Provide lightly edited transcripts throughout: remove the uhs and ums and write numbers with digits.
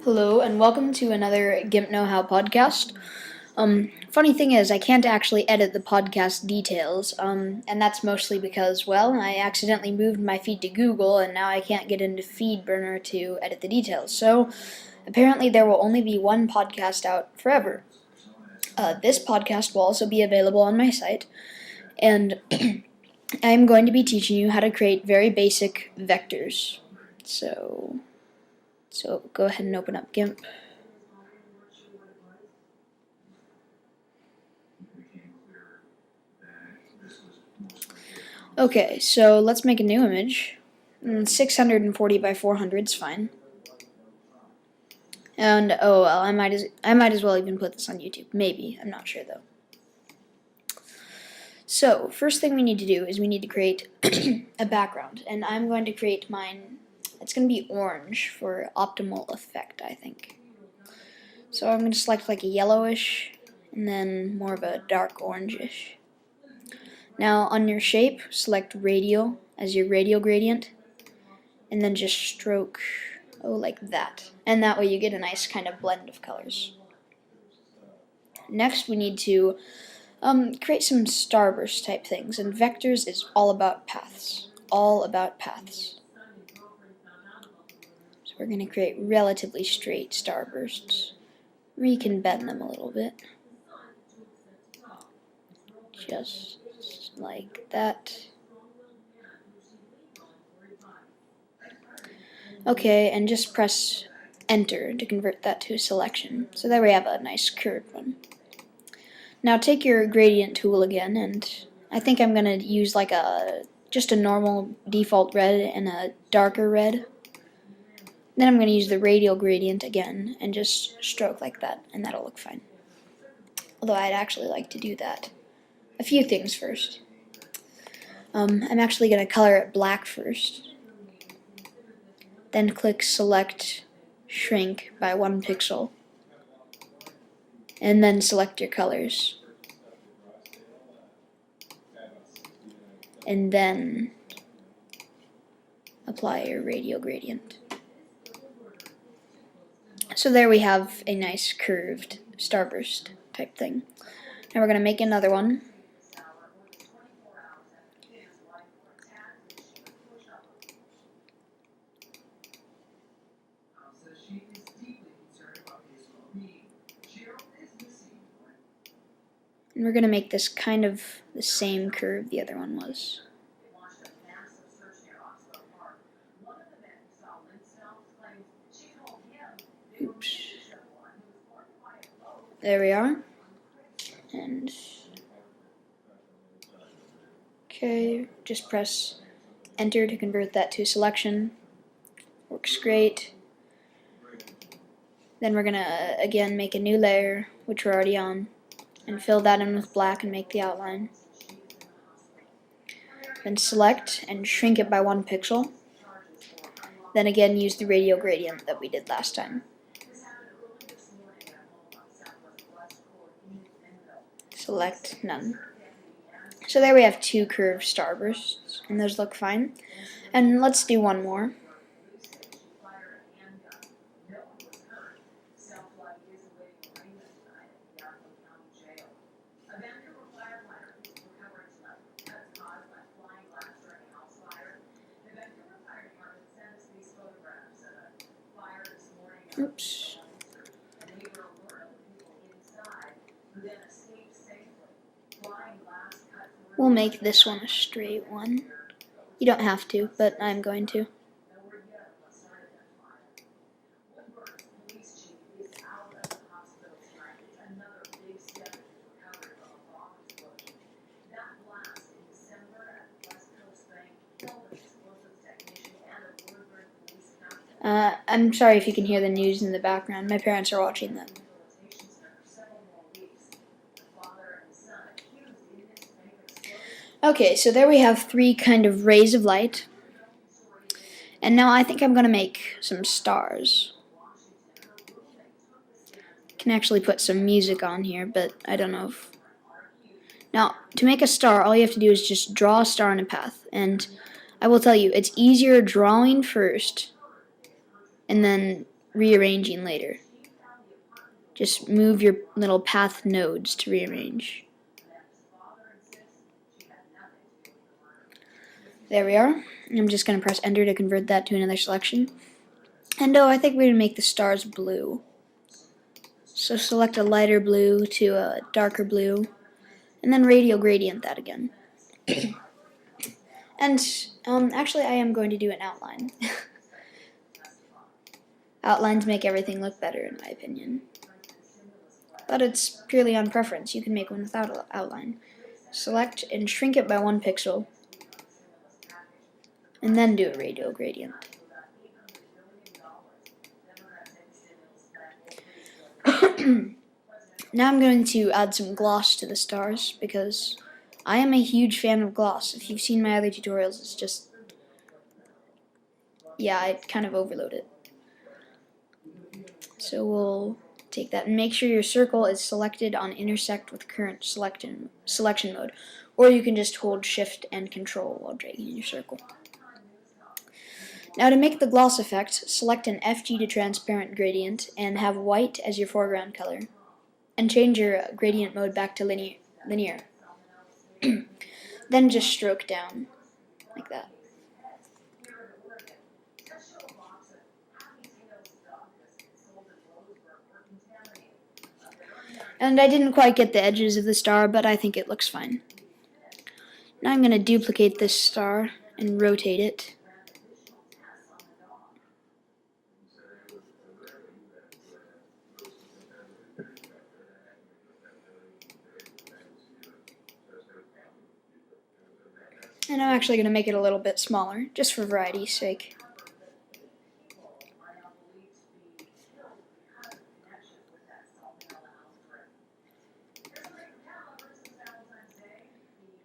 Hello and welcome to another GIMP Know How podcast. Funny thing is, I can't actually edit the podcast details, and that's mostly because, well, I accidentally moved my feed to Google, and now I can't get into FeedBurner to edit the details. So, apparently, there will only be one podcast out forever. This podcast will also be available on my site, and I'm going to be teaching you how to create very basic vectors. So go ahead and open up GIMP. Okay, so let's make a new image. 640 by 400 is fine. And oh well, I might as well even put this on YouTube. Maybe, I'm not sure though. So first thing we need to do is we need to create a background, and I'm going to create mine. It's going to be orange for optimal effect, I think. So I'm going to select like a yellowish, and then more of a dark orangish. Now on your shape, select radial as your radial gradient, and then just stroke, like that. And that way you get a nice kind of blend of colors. Next we need to create some starburst type things, and vectors is all about paths. All about paths. So we're going to create relatively straight starbursts. We can bend them a little bit. Just like that. Okay, and just press enter to convert that to a selection. So there we have a nice curved one. Now take your gradient tool again, and I think I'm going to use like just a normal default red and a darker red. Then I'm going to use the radial gradient again and just stroke like that, and that'll look fine. Although I'd actually like to do that. A few things first. I'm actually going to color it black first. Then click select shrink by 1 pixel. And then select your colors. And then apply your radial gradient. So there we have a nice curved starburst type thing. Now we're going to make another one. And we're going to make this kind of the same curve the other one was. Oops. There we are. And okay, just press enter to convert that to a selection. Works great. Then we're going to again make a new layer, which we're already on, and fill that in with black and make the outline. Then select and shrink it by 1 pixel. Then again use the radial gradient that we did last time. Select none. So there we have 2 curved starbursts, and those look fine. And let's do one more. Oops. We'll make this one a straight one. You don't have to, but I'm going to. I'm sorry if you can hear the news in the background. My parents are watching that. Okay, so there we have 3 kind of rays of light. And now I think I'm going to make some stars. Can actually put some music on here, but I don't know if... Now, to make a star, all you have to do is just draw a star in a path. And I will tell you, it's easier drawing first and then rearranging later. Just move your little path nodes to rearrange. There we are. I'm just going to press enter to convert that to another selection. And I think we're going to make the stars blue. So select a lighter blue to a darker blue, and then radial gradient that again. And actually I am going to do an outline. Outlines make everything look better in my opinion. But it's purely on preference. You can make one without an outline. Select and shrink it by 1 pixel, and then do a radial gradient. Now I'm going to add some gloss to the stars because I am a huge fan of gloss. If you've seen my other tutorials, it's just, yeah, I kind of overload it. So we'll take that and make sure your circle is selected on intersect with current selection mode, or you can just hold shift and control while dragging your circle. Now to make the gloss effect, select an FG to transparent gradient and have white as your foreground color, and change your gradient mode back to linear. Then just stroke down like that. And I didn't quite get the edges of the star, but I think it looks fine. Now I'm going to duplicate this star and rotate it. And I'm actually going to make it a little bit smaller, just for variety's sake.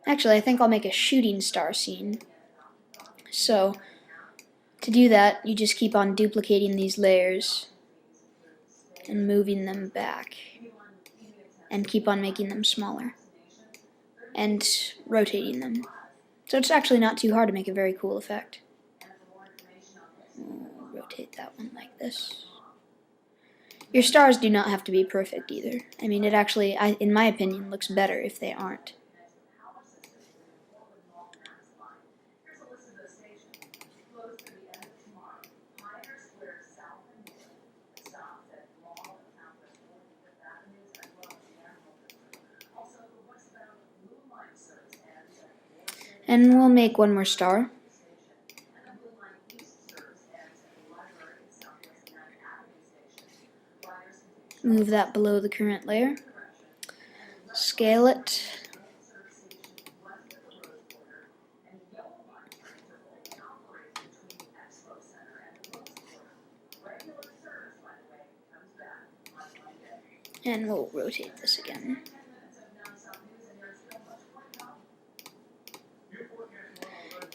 Actually, I think I'll make a shooting star scene. So, to do that, you just keep on duplicating these layers and moving them back. And keep on making them smaller. And rotating them. So it's actually not too hard to make a very cool effect. We'll rotate that one like this. Your stars do not have to be perfect either. I mean, it actually, in my opinion, looks better if they aren't. And we'll make one more star. Move that below the current layer. Scale it. And we'll rotate this again.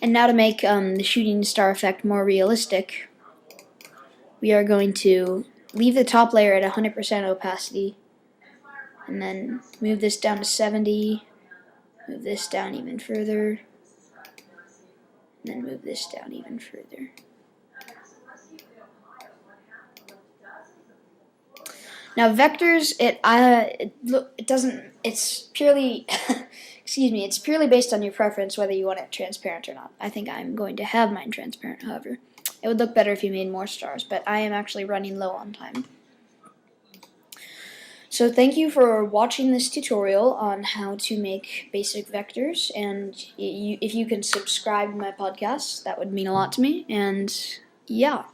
And now to make the shooting star effect more realistic, we are going to leave the top layer at 100% opacity, and then move this down to 70, move this down even further, and then move this down even further. Now vectors, it's purely, excuse me, it's purely based on your preference whether you want it transparent or not. I think I'm going to have mine transparent, however. It would look better if you made more stars, but I am actually running low on time. So thank you for watching this tutorial on how to make basic vectors, and if you can subscribe to my podcast, that would mean a lot to me, and yeah.